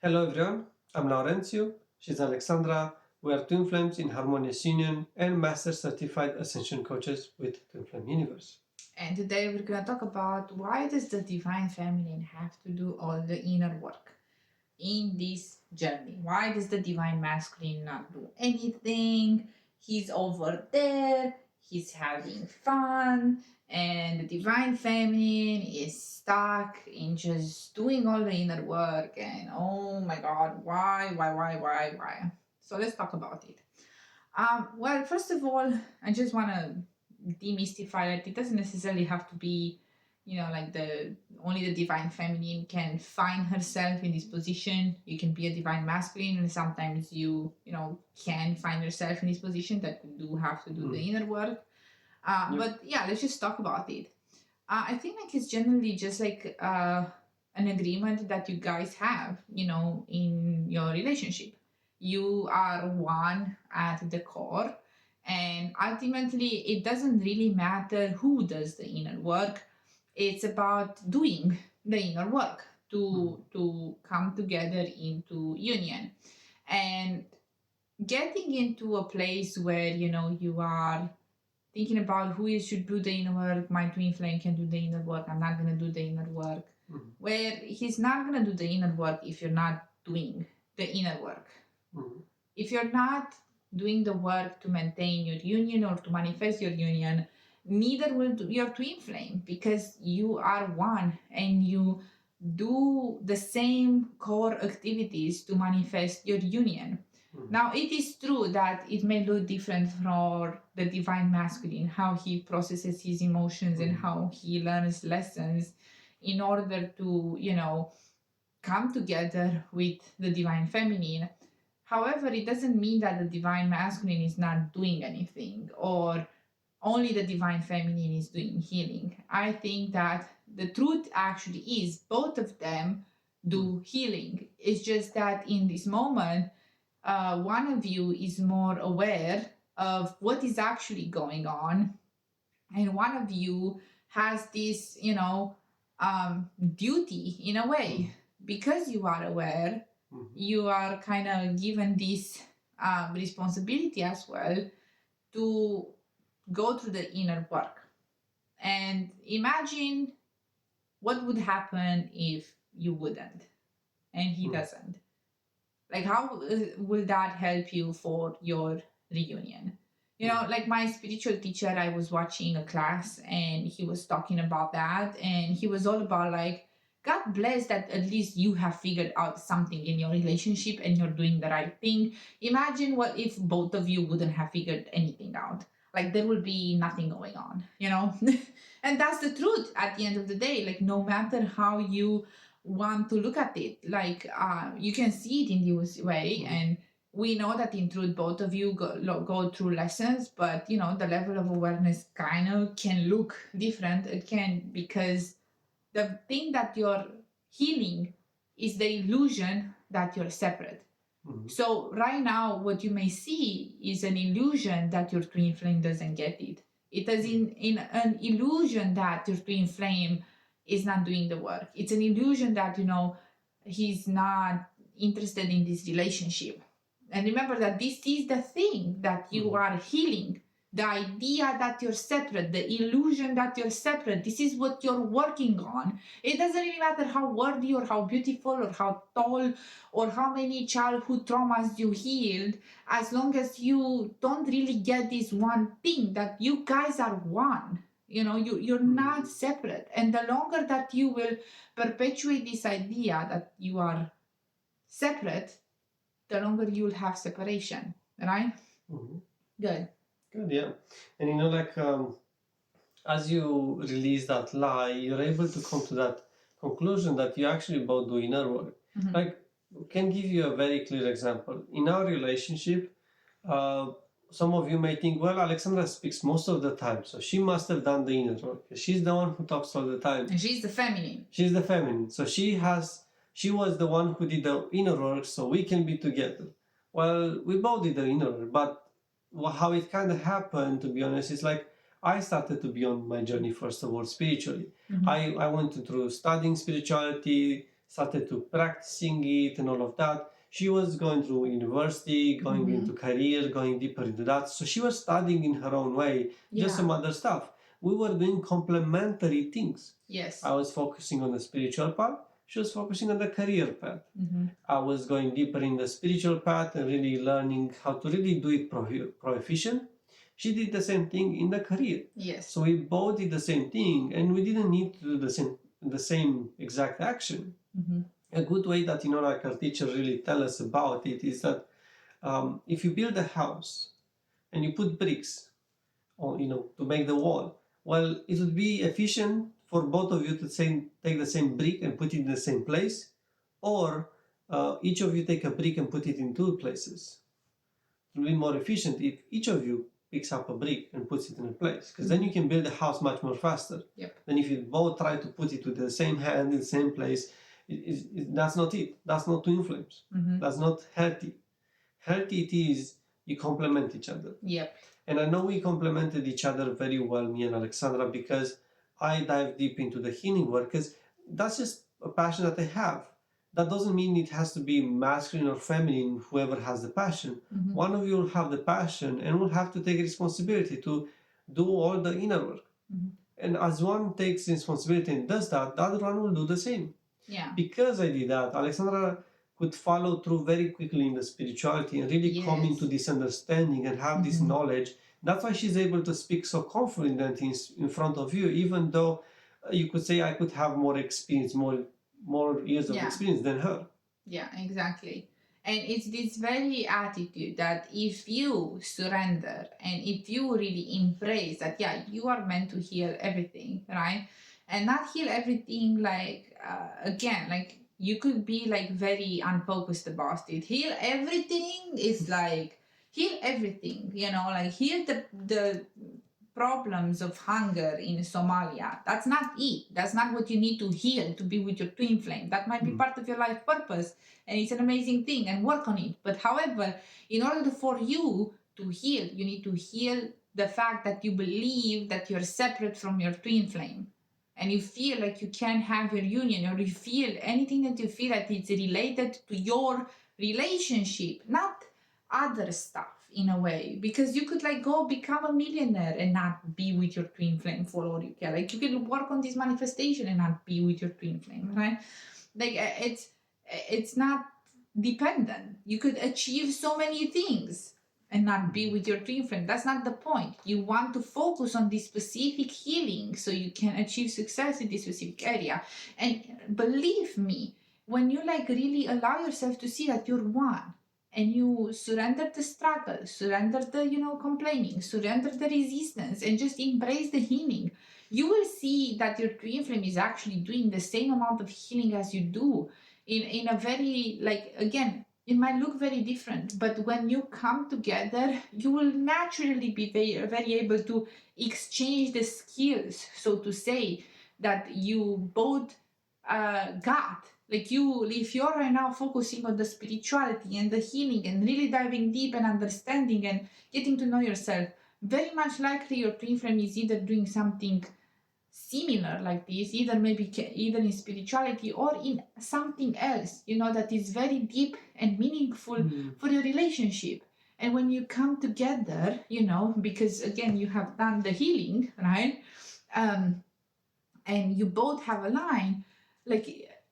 Hello everyone, I'm Laurentiu, she's Alexandra. We are twin flames in Harmonious Union and Master Certified Ascension coaches with Twin Flame Universe. And today we're going to talk about why does the divine feminine have to do all the inner work in this journey? Why does the divine masculine not do anything? He's over there, he's having fun, and the divine feminine is stuck in just doing all the inner work. And oh my god, why? So let's talk about it. Well, first of all, I just want to demystify it. It doesn't necessarily have to be, like the only the divine feminine can find herself in this position. You can be a divine masculine, and sometimes can find yourself in this position that you do have to do the inner work. But yeah, let's just talk about it. I think like it's generally just like an agreement that you guys have, in your relationship. You are one at the core, and ultimately, it doesn't really matter who does the inner work. It's about doing the inner work to come together into union and getting into a place where you are thinking about who is should do the inner work. My twin flame can do the inner work. I'm not gonna do the inner work. Mm-hmm. Where he's not gonna do the inner work if you're not doing the inner work. Mm-hmm. If you're not doing the work to maintain your union or to manifest your union, neither will do your twin flame, because you are one and you do the same core activities to manifest your union. Now, it is true that it may look different for the divine masculine, how he processes his emotions and how he learns lessons in order to, come together with the divine feminine. However, it doesn't mean that the divine masculine is not doing anything or only the divine feminine is doing healing. I think that the truth actually is both of them do healing. It's just that in this moment, one of you is more aware of what is actually going on, and one of you has this, duty in a way. Because you are aware, you are kind of given this responsibility as well to go through the inner work. And imagine what would happen if you wouldn't and he doesn't. Like, how will that help you for your reunion? Like my spiritual teacher, I was watching a class and he was talking about that, and he was all about like, God bless that at least you have figured out something in your relationship and you're doing the right thing. Imagine what if both of you wouldn't have figured anything out. Like, there will be nothing going on, And that's the truth at the end of the day. Like, no matter how you want to look at it, like you can see it in this way. And we know that in truth both of you go through lessons, but the level of awareness kind of can look different. It can, because the thing that you're healing is the illusion that you're separate. So right now what you may see is an illusion that your twin flame doesn't get it. It is in an illusion that your twin flame is not doing the work. It's an illusion that he's not interested in this relationship. And remember that this is the thing that you are healing. The idea that you're separate, the illusion that you're separate, this is what you're working on. It doesn't really matter how worthy or how beautiful or how tall or how many childhood traumas you healed, as long as you don't really get this one thing that you guys are one. You're not separate. And the longer that you will perpetuate this idea that you are separate, the longer you'll have separation, right? Good. Good, yeah. And as you release that lie, you're able to come to that conclusion that you actually both do inner work. Like, can give you a very clear example. In our relationship, some of you may think, well, Alexandra speaks most of the time, so she must have done the inner work. She's the one who talks all the time. And she's the feminine. She's the feminine. So she was the one who did the inner work, so we can be together. Well, we both did the inner work, but how it kind of happened, to be honest, is like I started to be on my journey, first of all, spiritually. I went through studying spirituality, started to practicing it and all of that. She was going through university, going into career, going deeper into that. So she was studying in her own way, just some other stuff. We were doing complementary things. Yes. I was focusing on the spiritual part. She was focusing on the career path. I was going deeper in the spiritual path and really learning how to really do it proficient. She did the same thing in the career. Yes. So we both did the same thing, and we didn't need to do the same exact action. A good way that like our teachers really tell us about it is that if you build a house and you put bricks on, to make the wall, well, it would be efficient for both of you to take the same brick and put it in the same place, or each of you take a brick and put it in two places. It will be more efficient if each of you picks up a brick and puts it in a place, because then you can build a house much more faster. Than if you both try to put it with the same hand in the same place. That's not it. That's not twin flames. That's not healthy. Healthy it is you complement each other. And I know we complemented each other very well, me and Alexandra, because I dive deep into the healing work, because that's just a passion that I have. That doesn't mean it has to be masculine or feminine, whoever has the passion. One of you will have the passion and will have to take responsibility to do all the inner work. And as one takes responsibility and does that, the other one will do the same. Because I did that, Alexandra could follow through very quickly in the spirituality and really come into this understanding and have this knowledge. That's why she's able to speak so confidently in front of you, even though you could say I could have more experience, more years of experience than her. Yeah, exactly. And it's this very attitude that if you surrender and if you really embrace that, you are meant to heal everything, right? And not heal everything again, like you could be like very unfocused about it. Heal everything is like heal everything, like heal the problems of hunger in Somalia. That's not it. That's not what you need to heal to be with your twin flame. That might be part of your life purpose, and it's an amazing thing, and work on it. But however, in order for you to heal, you need to heal the fact that you believe that you're separate from your twin flame, and you feel like you can't have your union, or you feel anything that you feel that it's related to your relationship, not other stuff. In a way, because you could go become a millionaire and not be with your twin flame for all you care. Like you can work on this manifestation and not be with your twin flame, right? Like it's not dependent. You could achieve so many things and not be with your twin flame. That's not the point. You want to focus on this specific healing so you can achieve success in this specific area. And believe me, when you really allow yourself to see that you're one, and you surrender the struggle, surrender the complaining, surrender the resistance, and just embrace the healing, you will see that your twin flame is actually doing the same amount of healing as you do in a very, again, it might look very different, but when you come together, you will naturally be very, very able to exchange the skills, so to say, that you both got. Like if you're right now focusing on the spirituality and the healing and really diving deep and understanding and getting to know yourself, very much likely your twin flame is either doing something similar like this, either in spirituality or in something else, that is very deep and meaningful for your relationship. And when you come together, because again, you have done the healing, right? And you both have a line,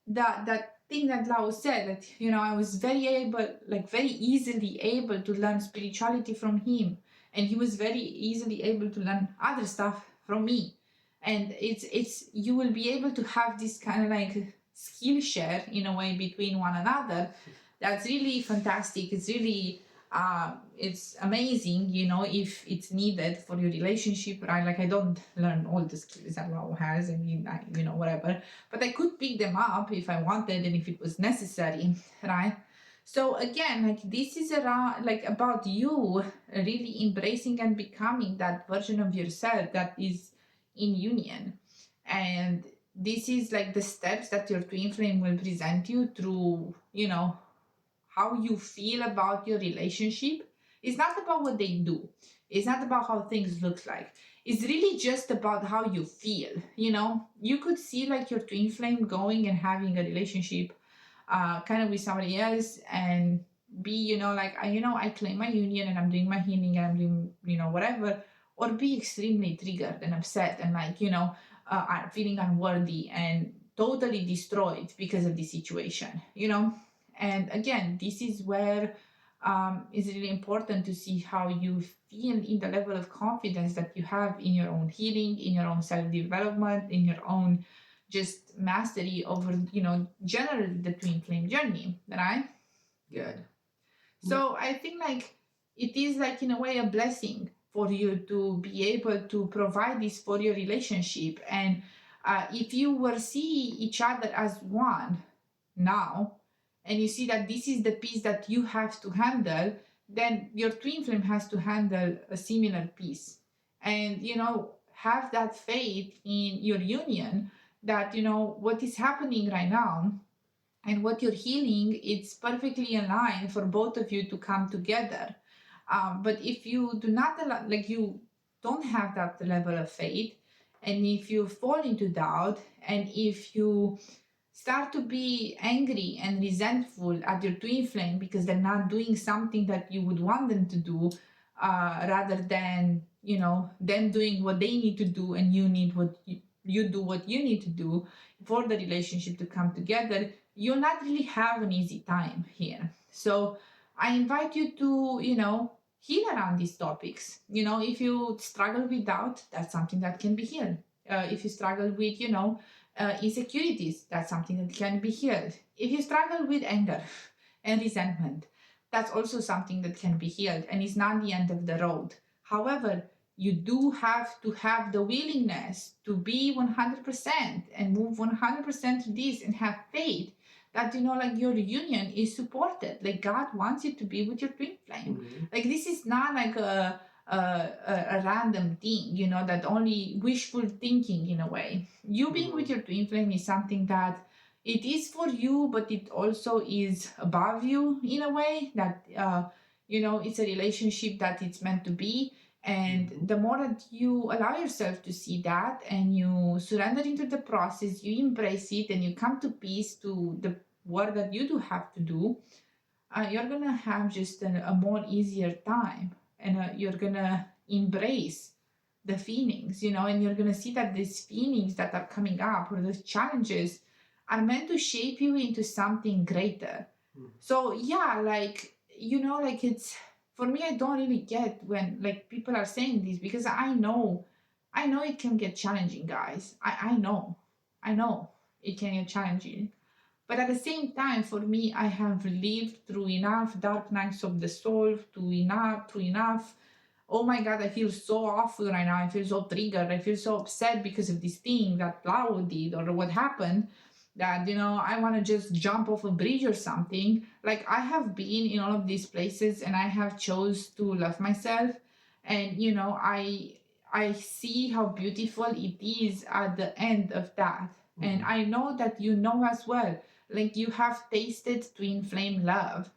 that thing that Lao said, that I was very easily able to learn spirituality from him, and he was very easily able to learn other stuff from me. And it's you will be able to have this kind of skill share in a way between one another. That's really fantastic. It's really it's amazing, if it's needed for your relationship, right? Like I don't learn all the skills that Lao has, whatever, but I could pick them up if I wanted and if it was necessary, right? So again, this is around about you really embracing and becoming that version of yourself that is in union. And this is the steps that your twin flame will present you through, how you feel about your relationship. It's not about what they do. It's not about how things look like. It's really just about how you feel. You know, you could see like your twin flame going and having a relationship kind of with somebody else and be, you know, like, I claim my union and I'm doing my healing and I'm doing, whatever, or be extremely triggered and upset and like, I'm feeling unworthy and totally destroyed because of the situation, And again, this is where it's really important to see how you feel in the level of confidence that you have in your own healing, in your own self-development, in your own just mastery over, generally the twin flame journey, right? Good. So I think like it is like in a way a blessing for you to be able to provide this for your relationship. And if you will see each other as one now, and you see that this is the piece that you have to handle, then your twin flame has to handle a similar piece. And, have that faith in your union that, what is happening right now and what you're healing, it's perfectly in line for both of you to come together. But if you do not like you don't have that level of faith, and if you fall into doubt, and if you start to be angry and resentful at your twin flame because they're not doing something that you would want them to do, rather than them doing what they need to do and you need what you do what you need to do for the relationship to come together, you'll not really have an easy time here. So I invite you to heal around these topics. If you struggle with doubt, that's something that can be healed. If you struggle with insecurities, that's something that can be healed. If you struggle with anger and resentment, that's also something that can be healed, and it's not the end of the road. However, you do have to have the willingness to be 100% and move 100% to this and have faith that like your union is supported. Like God wants you to be with your twin flame. Mm-hmm. Like this is not like a random thing, that only wishful thinking in a way. You being with your twin flame is something that it is for you, but it also is above you in a way that it's a relationship that it's meant to be. And the more that you allow yourself to see that and you surrender into the process, you embrace it and you come to peace to the work that you do have to do, you're going to have just a more easier time, and you're going to embrace the feelings, and you're going to see that these feelings that are coming up or those challenges are meant to shape you into something greater. So yeah, like, like it's, for me, I don't really get when like people are saying this, because I know it can get challenging, guys. I know it can get challenging. But at the same time, for me, I have lived through enough dark nights of the soul, through enough. Oh my God, I feel so awful right now. I feel so triggered. I feel so upset because of this thing that Lau did or what happened, that I want to just jump off a bridge or something. Like I have been in all of these places and I have chose to love myself, and I see how beautiful it is at the end of that. And I know that as well, like you have tasted twin flame love,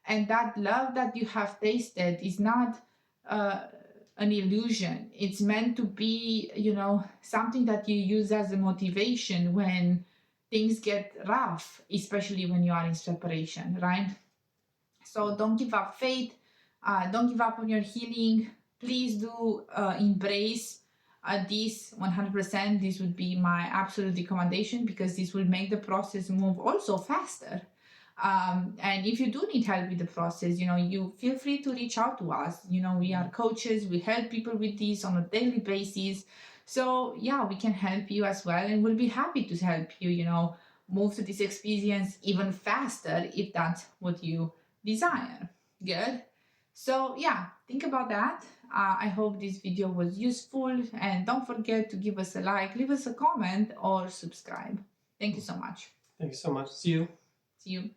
and that love that you have tasted is not an illusion. It's meant to be something that you use as a motivation when things get rough, especially when you are in separation, right? So don't give up faith. Don't give up on your healing. Please do embrace this 100%. This would be my absolute recommendation, because this will make the process move also faster. And if you do need help with the process, you feel free to reach out to us. We are coaches. We help people with this on a daily basis. So yeah, we can help you as well, and we'll be happy to help you, move to this experience even faster if that's what you desire. Good. So yeah, think about that. I hope this video was useful, and don't forget to give us a like, leave us a comment, or subscribe. Thank you so much. Thank you so much. See you. See you.